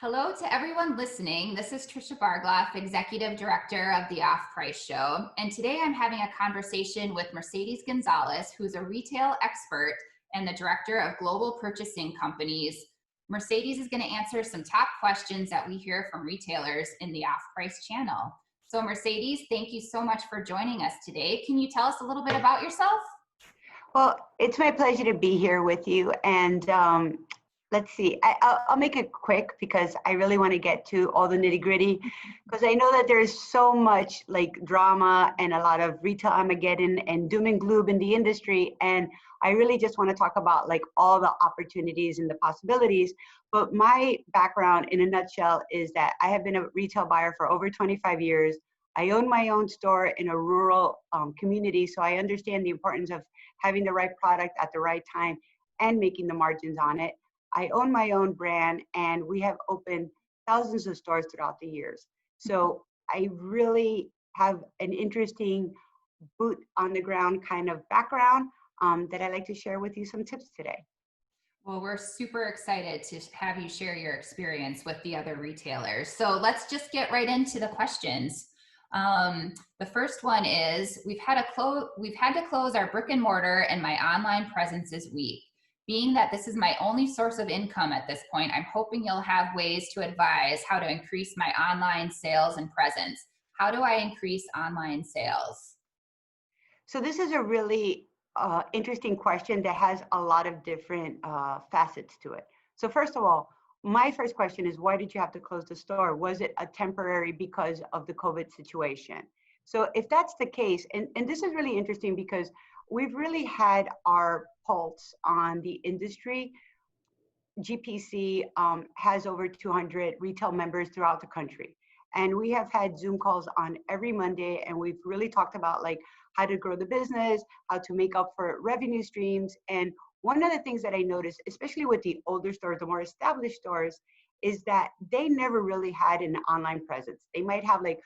Hello to everyone listening. This is Trisha Bargloff, Executive Director of the Off Price Show. And today I'm having a conversation with Mercedes Gonzalez, who's a retail expert and the Director of Global Purchasing Companies. Mercedes is going to answer some top questions that we hear from retailers in the Off Price channel. So Mercedes, thank you so much for joining us today. Can you tell us a little bit about yourself? Well, it's my pleasure to be here with you. And let's see, I'll make it quick because I really want to get to all the nitty gritty, because I know that there's so much like drama and a lot of retail Armageddon and doom and gloom in the industry. And I really just want to talk about like all the opportunities and the possibilities. But my background in a nutshell is that I have been a retail buyer for over 25 years. I own my own store in a rural community, so I understand the importance of having the right product at the right time and making the margins on it. I own my own brand, and we have opened thousands of stores throughout the years. So I really have an interesting boot on the ground kind of background that I'd like to share with you some tips today. Well, we're super excited to have you share your experience with the other retailers. So let's just get right into the questions. The first one is, we've had to close our brick and mortar and my online presence is weak. Being that this is my only source of income at this point, I'm hoping you'll have ways to advise how to increase my online sales and presence. How do I increase online sales? So this is a really interesting question that has a lot of different facets to it. So first of all, my first question is, why did you have to close the store? Was it a temporary because of the COVID situation? So if that's the case, and this is really interesting because we've really had our pulse on the industry. GPC has over 200 retail members throughout the country. And we have had Zoom calls on every Monday, and we've really talked about like how to grow the business, how to make up for revenue streams. And one of the things that I noticed, especially with the older stores, the more established stores, is that they never really had an online presence. They might have like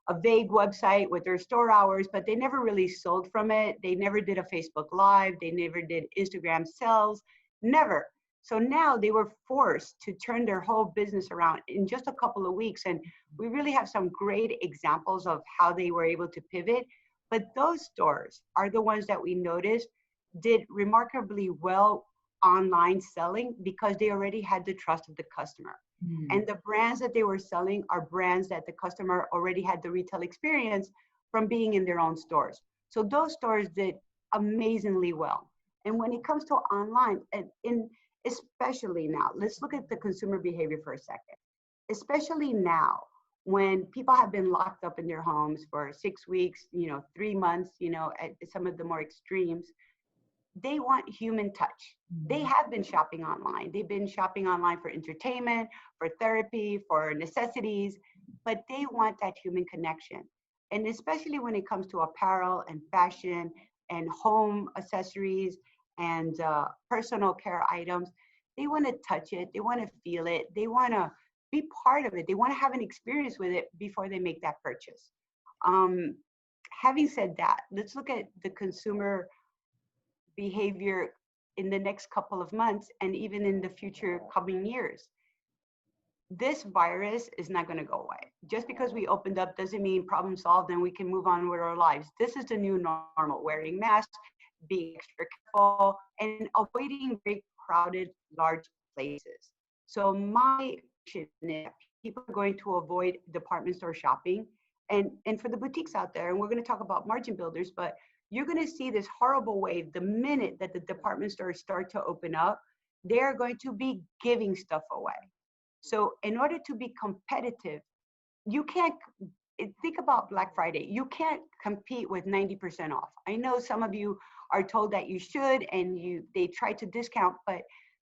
a vague website with their store hours, but they never really sold from it. They never did a Facebook Live. They never did Instagram sales, never. So now they were forced to turn their whole business around in just a couple of weeks. And we really have some great examples of how they were able to pivot. But those stores are the ones that we noticed did remarkably well online selling because they already had the trust of the customer. And the brands that they were selling are brands that the customer already had the retail experience from being in their own stores. So those stores did amazingly well. And when it comes to online, and especially now, let's look at the consumer behavior for a second. Especially now, when people have been locked up in their homes for 6 weeks, 3 months, at some of the more extremes, they want human touch. They have been shopping online. They've been shopping online for entertainment, for therapy, for necessities, but they want that human connection. And especially when it comes to apparel and fashion and home accessories and personal care items, they want to touch it. They want to feel it. They want to be part of it. They want to have an experience with it before they make that purchase. Having said that, let's look at the consumer behavior in the next couple of months and even in the future coming years. This virus is not going to go away. Just because we opened up doesn't mean problem solved and we can move on with our lives. This is the new normal: wearing masks, being extra careful, and avoiding very crowded, large places. So my prediction is that people are going to avoid department store shopping. And for the boutiques out there, and we're going to talk about margin builders, but you're going to see this horrible wave the minute that the department stores start to open up. They're going to be giving stuff away. So in order to be competitive, you can't think about Black Friday. You can't compete with 90% off. I know some of you are told that you should, and they try to discount, but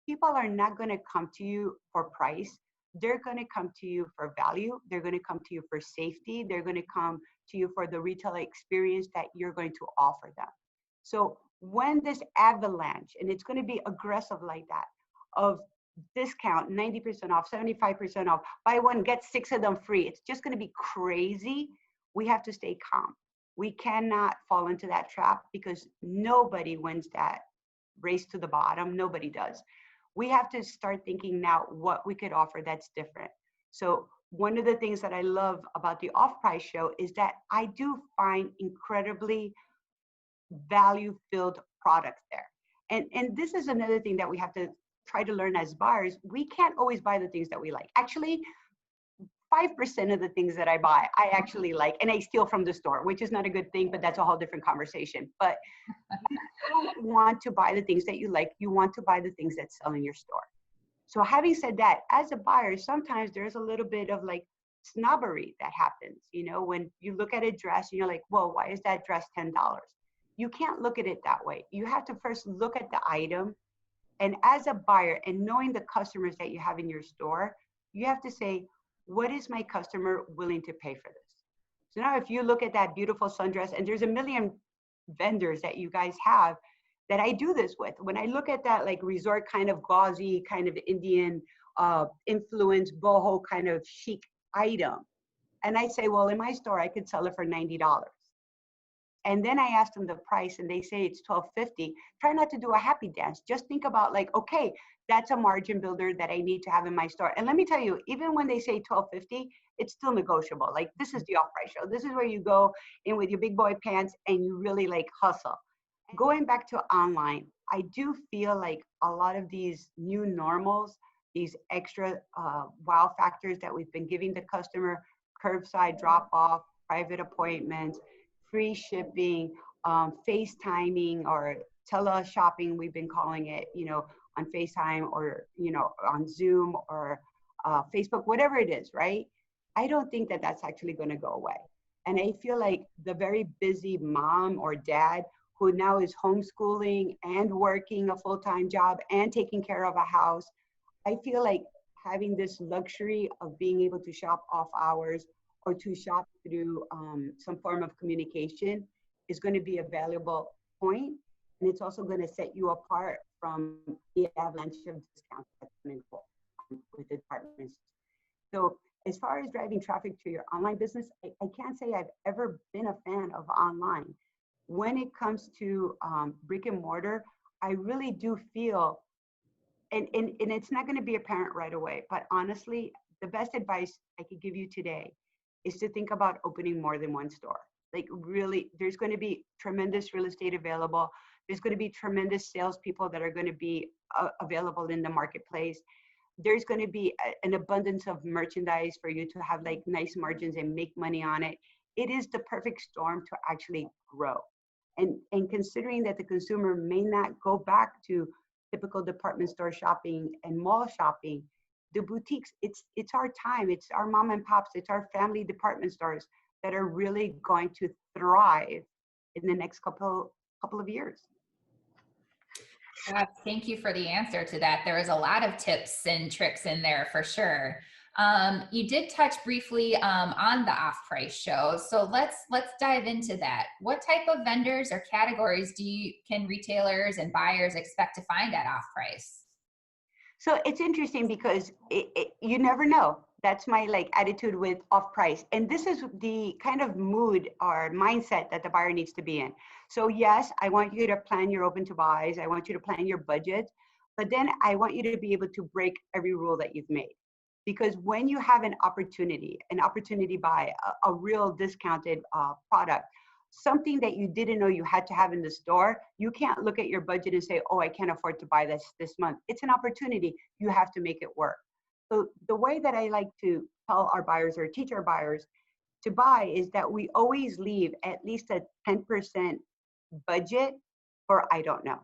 people are not going to come to you for price. They're going to come to you for value. They're going to come to you for safety. They're going to come to you for the retail experience that you're going to offer them. So when this avalanche, and it's going to be aggressive like that, of discount, 90% off, 75% off, buy one, get 6 of them free, it's just going to be crazy. We have to stay calm. We cannot fall into that trap because nobody wins that race to the bottom. Nobody does. we have to start thinking now what we could offer that's different. So one of the things that I love about the off-price show is that I do find incredibly value-filled products there. And this is another thing that we have to try to learn as buyers. We can't always buy the things that we like. Actually, 5% of the things that I buy, I actually like, and I steal from the store, which is not a good thing, but that's a whole different conversation. But you don't want to buy the things that you like. You want to buy the things that sell in your store. So having said that, as a buyer, sometimes there's a little bit of like snobbery that happens. You know, when you look at a dress and you're like, whoa, why is that dress $10? You can't look at it that way. You have to first look at the item. And as a buyer and knowing the customers that you have in your store, you have to say, what is my customer willing to pay for this? So now if you look at that beautiful sundress, and there's a million vendors that you guys have that I do this with. When I look at that like resort kind of gauzy, kind of Indian influence, boho kind of chic item, and I say, well, in my store, I could sell it for $90. And then I ask them the price and they say it's $12.50. Try not to do a happy dance. Just think about like, okay, that's a margin builder that I need to have in my store. And let me tell you, even when they say $12.50, it's still negotiable. Like this is the off-price show. This is where you go in with your big boy pants and you really like hustle. Going back to online, I do feel like a lot of these new normals, these extra wow factors that we've been giving the customer, curbside drop off, private appointments, free shipping, FaceTiming or tele-shopping, we've been calling it, you know, on FaceTime or, you know, on Zoom or Facebook, whatever it is, right? I don't think that that's actually going to go away. And I feel like the very busy mom or dad who now is homeschooling and working a full-time job and taking care of a house, I feel like having this luxury of being able to shop off hours or to shop through some form of communication is going to be a valuable point. And it's also going to set you apart from the avalanche of discounts that's coming with the departments. So as far as driving traffic to your online business, I can't say I've ever been a fan of online. When it comes to brick and mortar, I really do feel, and it's not going to be apparent right away, but honestly, the best advice I could give you today is to think about opening more than one store. Like really, there's going to be tremendous real estate available. There's going to be tremendous salespeople that are going to be available in the marketplace. There's going to be an abundance of merchandise for you to have like nice margins and make money on it. It is the perfect storm to actually grow. And considering that the consumer may not go back to typical department store shopping and mall shopping, the boutiques, it's our time. It's our mom and pops. It's our family department stores that are really going to thrive in the next couple of years. Thank you for the answer to that. There was a lot of tips and tricks in there for sure. You did touch briefly on the off-price show, so let's dive into that. What type of vendors or categories can retailers and buyers expect to find at off-price? So it's interesting because you never know. That's my like attitude with off-price. And this is the kind of mood or mindset that the buyer needs to be in. So yes, I want you to plan your open to buys. I want you to plan your budget, but then I want you to be able to break every rule that you've made. Because when you have an opportunity buy, a real discounted product, something that you didn't know you had to have in the store, you can't look at your budget and say, oh, I can't afford to buy this month. It's an opportunity. You have to make it work. So the way that I like to tell our buyers or teach our buyers to buy is that we always leave at least a 10% budget for I don't know.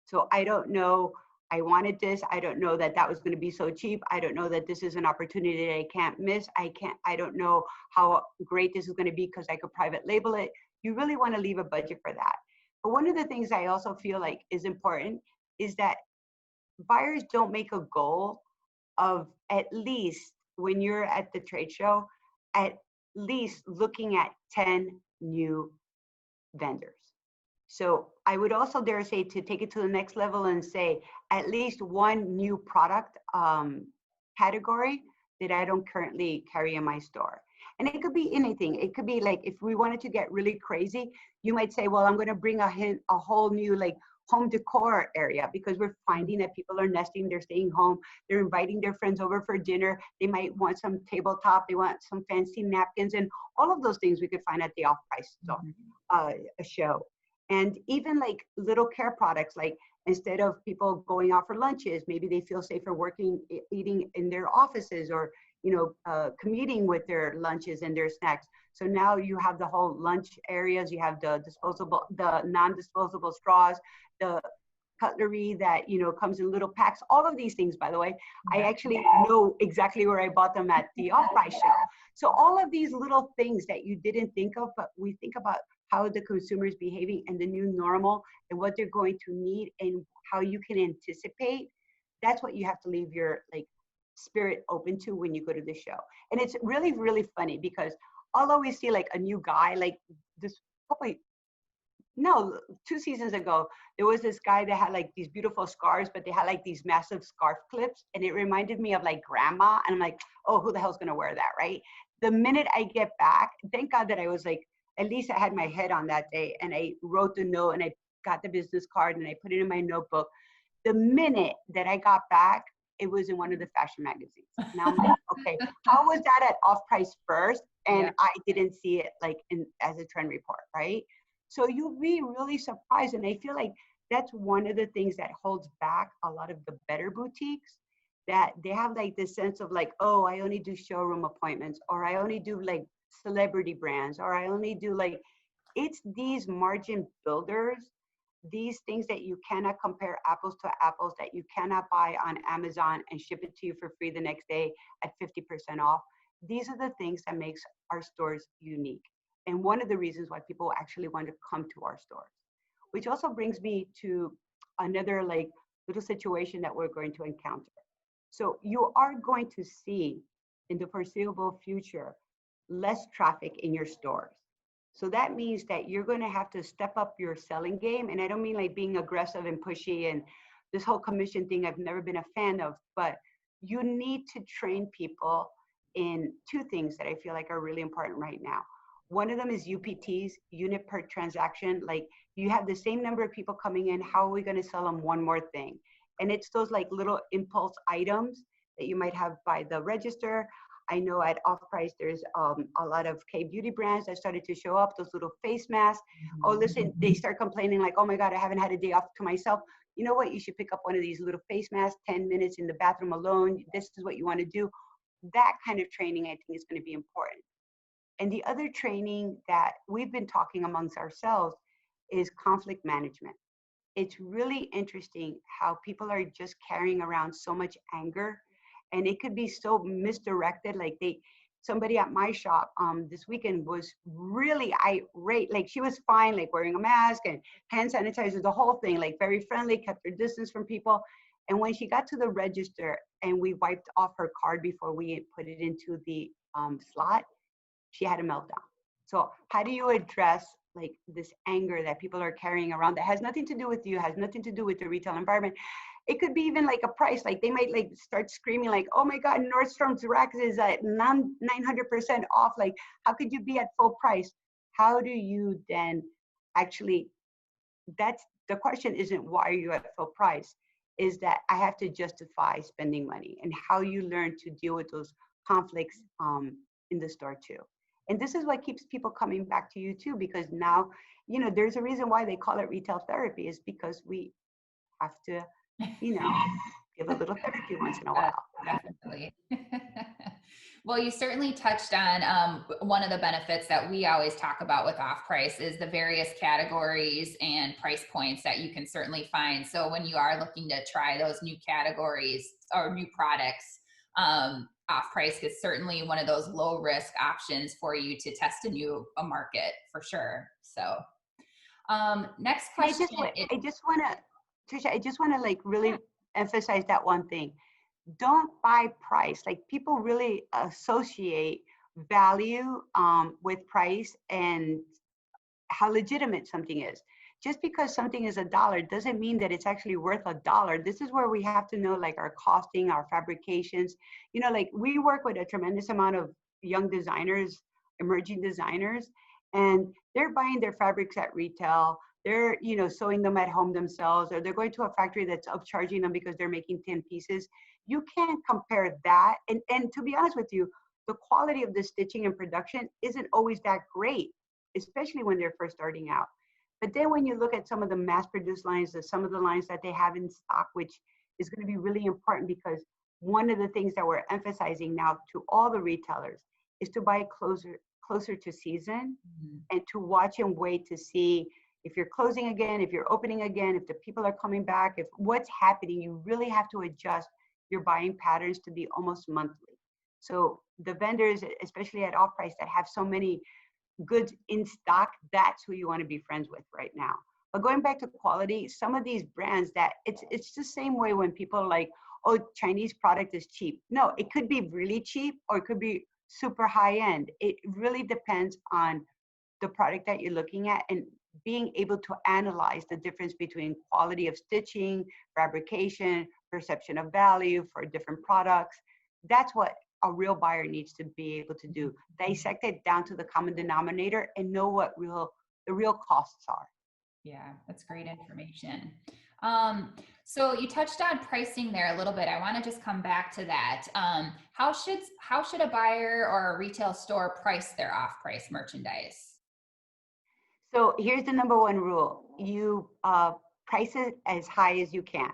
So I don't know, I wanted this. I don't know that that was going to be so cheap. I don't know that this is an opportunity that I can't miss. I don't know how great this is going to be because I could private label it. You really want to leave a budget for that. But one of the things I also feel like is important is that buyers don't make a goal of at least when you're at the trade show, at least looking at 10 new vendors. So I would also dare say to take it to the next level and say at least one new product category that I don't currently carry in my store. And it could be anything. It could be like, if we wanted to get really crazy, you might say, well, I'm going to bring a whole new like home decor area, because we're finding that people are nesting, they're staying home, they're inviting their friends over for dinner. They might want some tabletop, they want some fancy napkins, and all of those things we could find at the off-price store, a show. And even like little care products, like instead of people going out for lunches, maybe they feel safer working, eating in their offices, or commuting with their lunches and their snacks. So now you have the whole lunch areas, you have the non-disposable straws, the cutlery that comes in little packs. All of these things, by the way, I actually know exactly where I bought them at the off-price show. So all of these little things that you didn't think of, but we think about how the consumer is behaving and the new normal and what they're going to need and how you can anticipate. That's what you have to leave your spirit open to when you go to the show. And it's really, really funny because I'll always see a new guy, this probably, no, 2 seasons ago, there was this guy that had these beautiful scarves, but they had these massive scarf clips. And it reminded me of grandma. And I'm like, oh, who the hell's gonna wear that, right? The minute I get back, thank God that I was at least I had my head on that day, and I wrote the note and I got the business card and I put it in my notebook. The minute that I got back, it was in one of the fashion magazines. And I'm like, okay, how was that at Off Price first? And I didn't see it as a trend report, right? So you'll be really surprised. And I feel like that's one of the things that holds back a lot of the better boutiques, that they have this sense of oh, I only do showroom appointments, or I only do celebrity brands, or I only do it's these margin builders, these things that you cannot compare apples to apples, that you cannot buy on Amazon and ship it to you for free the next day at 50% off. These are the things that makes our stores unique. And one of the reasons why people actually want to come to our stores, which also brings me to another little situation that we're going to encounter. So you are going to see in the foreseeable future less traffic in your stores. So that means that you're going to have to step up your selling game. And I don't mean being aggressive and pushy and this whole commission thing I've never been a fan of, but you need to train people in 2 things that I feel are really important right now. One of them is UPTs, unit per transaction. You have the same number of people coming in, how are we going to sell them one more thing? And it's those little impulse items that you might have by the register. I know at Off Price, there's a lot of K-beauty brands that started to show up, those little face masks. Oh, listen, they start complaining oh my God, I haven't had a day off to myself. You know what? You should pick up one of these little face masks, 10 minutes in the bathroom alone. This is what you want to do. That kind of training, I think, is going to be important. And the other training that we've been talking amongst ourselves is conflict management. It's really interesting how people are just carrying around so much anger, and it could be so misdirected. Somebody at my shop this weekend was really irate. She was fine, wearing a mask and hand sanitizer, the whole thing, very friendly, kept her distance from people. And when she got to the register and we wiped off her card before we put it into the slot, she had a meltdown. So how do you address this anger that people are carrying around that has nothing to do with you, has nothing to do with the retail environment? It could be even a price, they might start screaming oh my God, Nordstrom's Rack is at 900% off. How could you be at full price? How do you then actually, that's the question, isn't why are you at full price, is that I have to justify spending money, and how you learn to deal with those conflicts in the store too. And this is what keeps people coming back to you too, because now, there's a reason why they call it retail therapy, is because we have to, give a little therapy once in a while. Definitely. Well, you certainly touched on one of the benefits that we always talk about with Off Price is the various categories and price points that you can certainly find. So when you are looking to try those new categories or new products, Off Price is certainly one of those low risk options for you to test a market for sure. So next question. I just want to, Trisha, I just want to really emphasize that one thing. Don't buy price. People really associate value with price and how legitimate something is. Just because something is $1 doesn't mean that it's actually worth $1. This is where we have to know our costing, our fabrications. We work with a tremendous amount of young designers, emerging designers, and they're buying their fabrics at retail. they're, you know, sewing them at home themselves, or they're going to a factory that's upcharging them because they're making 10 pieces. You can't compare that. And to be honest with you, the quality of the stitching and production isn't always that great, especially when they're first starting out. But then when you look at some of the mass produced lines, some of the lines that they have in stock, which is going to be really important, because one of the things that we're emphasizing now to all the retailers is to buy closer to season, and to watch and wait to see if you're closing again, if you're opening again, if the people are coming back, if what's happening. You really have to adjust your buying patterns to be almost monthly. So the vendors, especially at off price, that have so many goods in stock, that's who you want to be friends with right now. But going back to quality, some of these brands that it's the same way when people are like, oh, Chinese product is cheap. No, it could be really cheap or it could be super high end. It really depends on the product that you're looking at, and being able to analyze the difference between quality of stitching, fabrication, perception of value for different products. That's what a real buyer needs to be able to do. Dissect it down to the common denominator and know what the real costs are. Yeah, that's great information. So you touched on pricing there a little bit. I want to just come back to that. How should a buyer or a retail store price their off-price merchandise? So here's the number one rule. You price it as high as you can.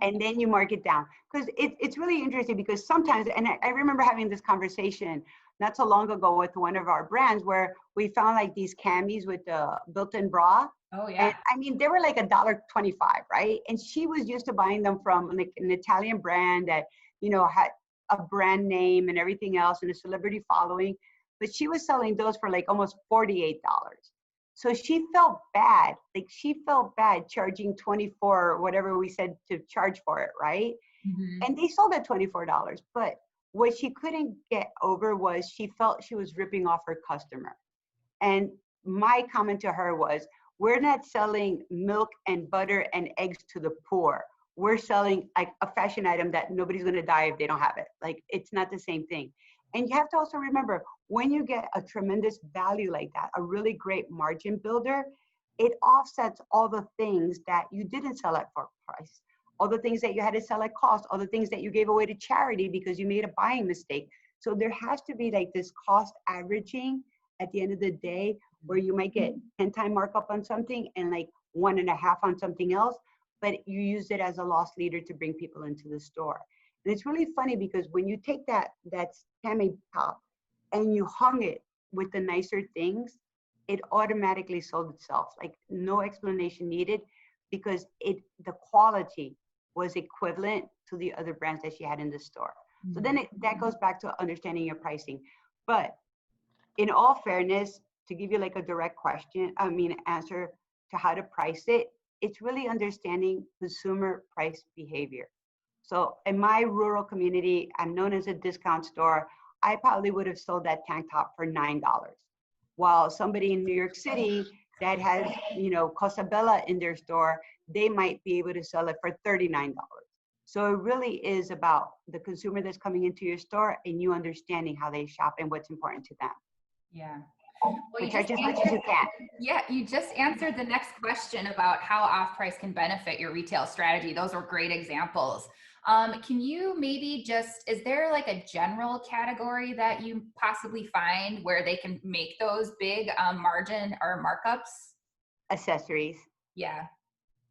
And then you mark it down. Because it's really interesting, because sometimes, and I remember having this conversation not so long ago with one of our brands, where we found like these camis with the built-in bra. Oh And yeah. I mean, they were like $1.25, right? And she was used to buying them from like an Italian brand that, you know, had a brand name and everything else and a celebrity following. But she was selling those for like almost $48. So she felt bad, like she felt bad charging 24 or whatever we said to charge for it, right? Mhm. And they sold at $24. But what she couldn't get over was she felt she was ripping off her customer. And my comment to her was, we're not selling milk and butter and eggs to the poor. We're selling like a fashion item that nobody's going to die if they don't have it. Like, it's not the same thing. And you have to also remember, when you get a tremendous value like that, a really great margin builder, it offsets all the things that you didn't sell at full price, all the things that you had to sell at cost, all the things that you gave away to charity because you made a buying mistake. So there has to be like this cost averaging at the end of the day, where you might get 10-time markup on something and like 1.5 on something else, but you use it as a loss leader to bring people into the store. And it's really funny, because when you take that cami top and you hung it with the nicer things, it automatically sold itself. Like, no explanation needed, because the quality was equivalent to the other brands that she had in the store. So then that goes back to understanding your pricing. But in all fairness, to give you like a direct answer to how to price it, it's really understanding consumer price behavior. So in my rural community, I'm known as a discount store. I probably would have sold that tank top for $9. While somebody in New York City that has, you know, Cosa Bella in their store, they might be able to sell it for $39. So it really is about the consumer that's coming into your store and you understanding how they shop and what's important to them. Yeah. Well, Which are just much as you can. yeah, you just answered the next question about how off-price can benefit your retail strategy. Those were great examples. Can you maybe is there like a general category that you possibly find where they can make those big margin or markups? Accessories. Yeah.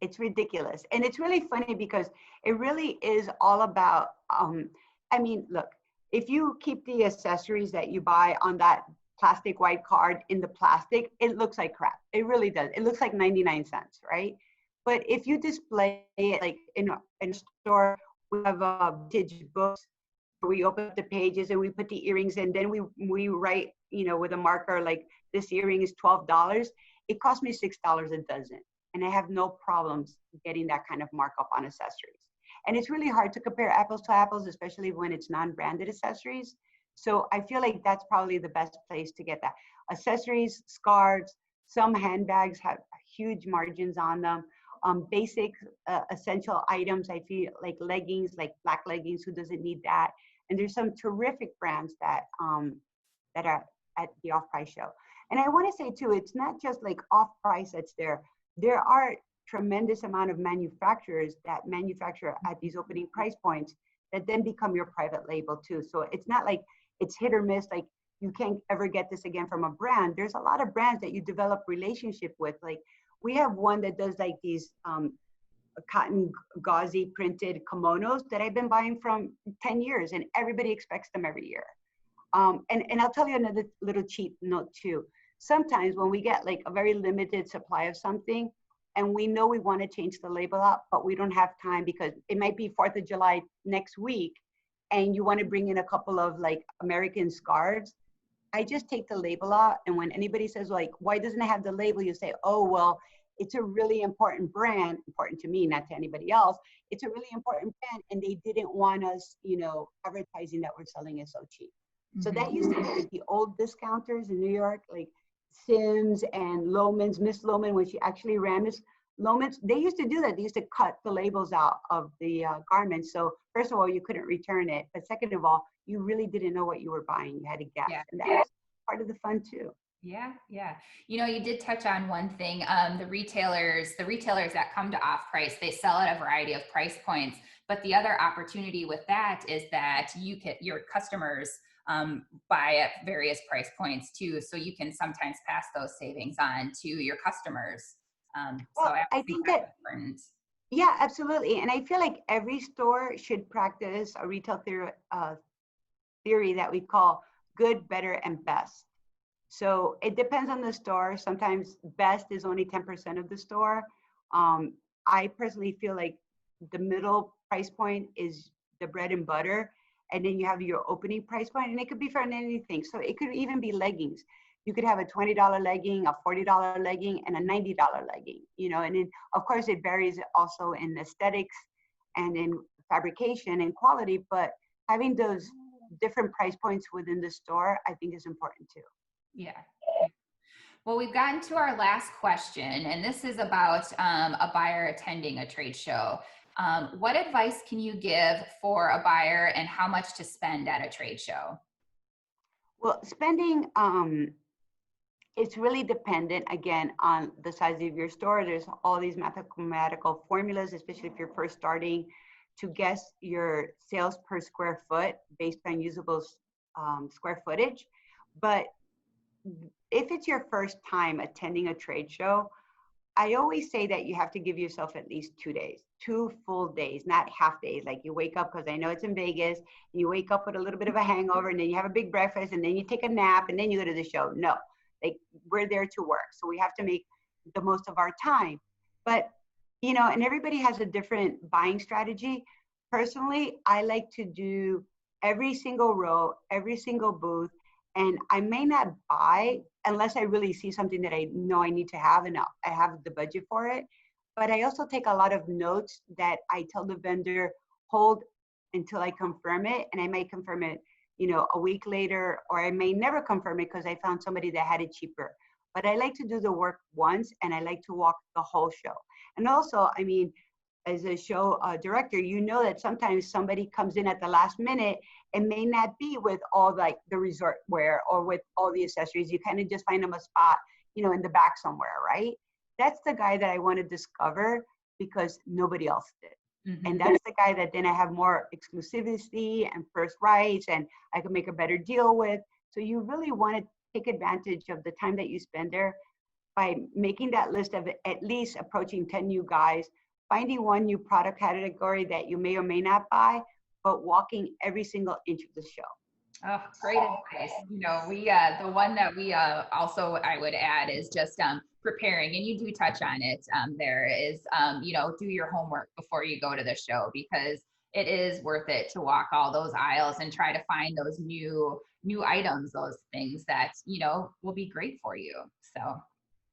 It's ridiculous. And it's really funny, because it really is all about, I mean, look, if you keep the accessories that you buy on that plastic white card in the plastic, it looks like crap. It really does. It looks like 99 cents, right? But if you display it like in a store, we have vintage books where we open up the pages and we put the earrings, and then we write, you know, with a marker, like, this earring is $12. It cost me $6 a dozen. And I have no problems getting that kind of markup on accessories. And it's really hard to compare apples to apples, especially when it's non-branded accessories. So I feel like that's probably the best place to get that. Accessories, scarves, some handbags have huge margins on them. Basic essential items, I feel like leggings, like black leggings, who doesn't need that? And there's some terrific brands that are at the off-price show. And I want to say too, it's not just like off-price that's there. there are tremendous amount of manufacturers that manufacture at these opening price points that then become your private label too. So it's not like it's hit or miss, like you can't ever get this again from a brand. There's a lot of brands that you develop relationship with. Like we have one that does like these cotton gauzy printed kimonos that I've been buying from 10 years, and everybody expects them every year. And I'll tell you another little cheat note too. Sometimes when we get like a very limited supply of something and we know we want to change the label out, but we don't have time because it might be 4th of July next week and you want to bring in a couple of like American scarves, I just take the label out. And when anybody says like, why doesn't it have the label? You say, oh, well, it's a really important brand, important to me, not to anybody else. It's a really important brand. And they didn't want us, you know, advertising that we're selling it so cheap. So that used to be like the old discounters in New York, like Sims and Loman's, Miss Loman, when she actually ran Miss Loman's, they used to do that. They used to cut the labels out of the garments. So first of all, you couldn't return it. But second of all, you really didn't know what you were buying. You had to guess. Yeah. And that was part of the fun too. Yeah, yeah. You know, you did touch on one thing. The retailers that come to off price, they sell at a variety of price points. But the other opportunity with that is that your customers buy at various price points too. So you can sometimes pass those savings on to your customers. Well, so I think that, important. yeah, absolutely. And I feel like every store should practice a retail theory that we call good, better, and best. So it depends on the store. Sometimes best is only 10% of the store. I personally feel like the middle price point is the bread and butter. And then you have your opening price point, and it could be for anything. So it could even be leggings. You could have a $20 legging, a $40 legging, and a $90 legging, you know, and then of course it varies also in aesthetics and in fabrication and quality, but having those different price points within the store, I think is important too. Yeah. Well, we've gotten to our last question, and this is about a buyer attending a trade show. What advice can you give for a buyer and how much to spend at a trade show? Well, spending, it's really dependent, again, on the size of your store. There's all these mathematical formulas, especially if you're first starting, to guess your sales per square foot based on usable square footage. But if it's your first time attending a trade show, I always say that you have to give yourself at least 2 days, 2 full days, not half days. Like you wake up, because I know it's in Vegas, and you wake up with a little bit of a hangover, and then you have a big breakfast, and then you take a nap, and then you go to the show. No, like we're there to work. So we have to make the most of our time. But, you know, and everybody has a different buying strategy. Personally, I like to do every single row, every single booth, and I may not buy unless I really see something that I know I need to have and I have the budget for it. But I also take a lot of notes that I tell the vendor, hold until I confirm it. And I may confirm it, you know, a week later, or I may never confirm it because I found somebody that had it cheaper. But I like to do the work once, and I like to walk the whole show. And also, I mean, as a show director, you know that sometimes somebody comes in at the last minute and may not be with all like the resort wear or with all the accessories. You kind of just find them a spot, you know, in the back somewhere, right? That's the guy that I want to discover because nobody else did. Mm-hmm. And that's the guy that then I have more exclusivity and first rights and I can make a better deal with. So you really want to take advantage of the time that you spend there by making that list of at least approaching 10 new guys, finding one new product category that you may or may not buy, but walking every single inch of the show. Oh, great advice. You know, the one that we also, I would add is just preparing, and you do touch on it. There is, you know, do your homework before you go to the show, because it is worth it to walk all those aisles and try to find those new items, those things that, you know, will be great for you. So.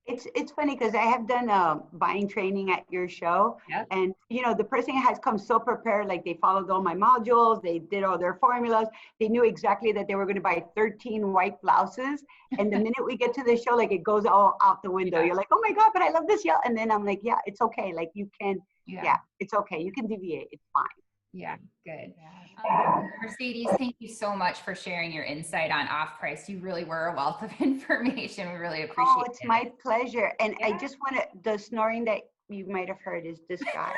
It's funny because I have done buying training at your show. Yep. And you know, the person has come so prepared, like they followed all my modules, they did all their formulas, they knew exactly that they were going to buy 13 white blouses, and the minute we get to the show, like it goes all out the window. Yeah. You're like, oh my god, but I love this, yeah. And then I'm like, yeah, it's okay, like you can, yeah, it's okay, you can deviate, it's fine. Yeah, good. Yeah. Mercedes, thank you so much for sharing your insight on off price. You really were a wealth of information. We really Oh, appreciate it's it. my pleasure. And I Yeah. just want to, the snoring that you might have heard is this guy.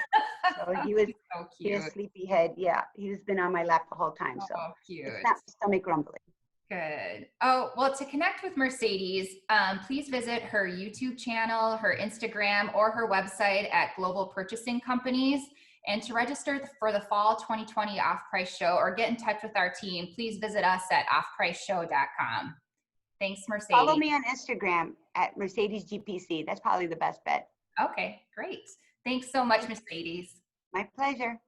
So He's so he has cute. sleepyhead. Yeah, he's been on my lap the whole time. So Oh, it's cute. not stomach grumbling. Good. Oh, well, to connect with Mercedes, please visit her YouTube channel, her Instagram, or her website at Global Purchasing Companies. And to register for the fall 2020 off-price show or get in touch with our team, please visit us at offpriceshow.com. Thanks, Follow Mercedes. me on Instagram at Mercedes GPC. That's probably the best bet. Okay, great. Thanks so much, Mercedes. My pleasure.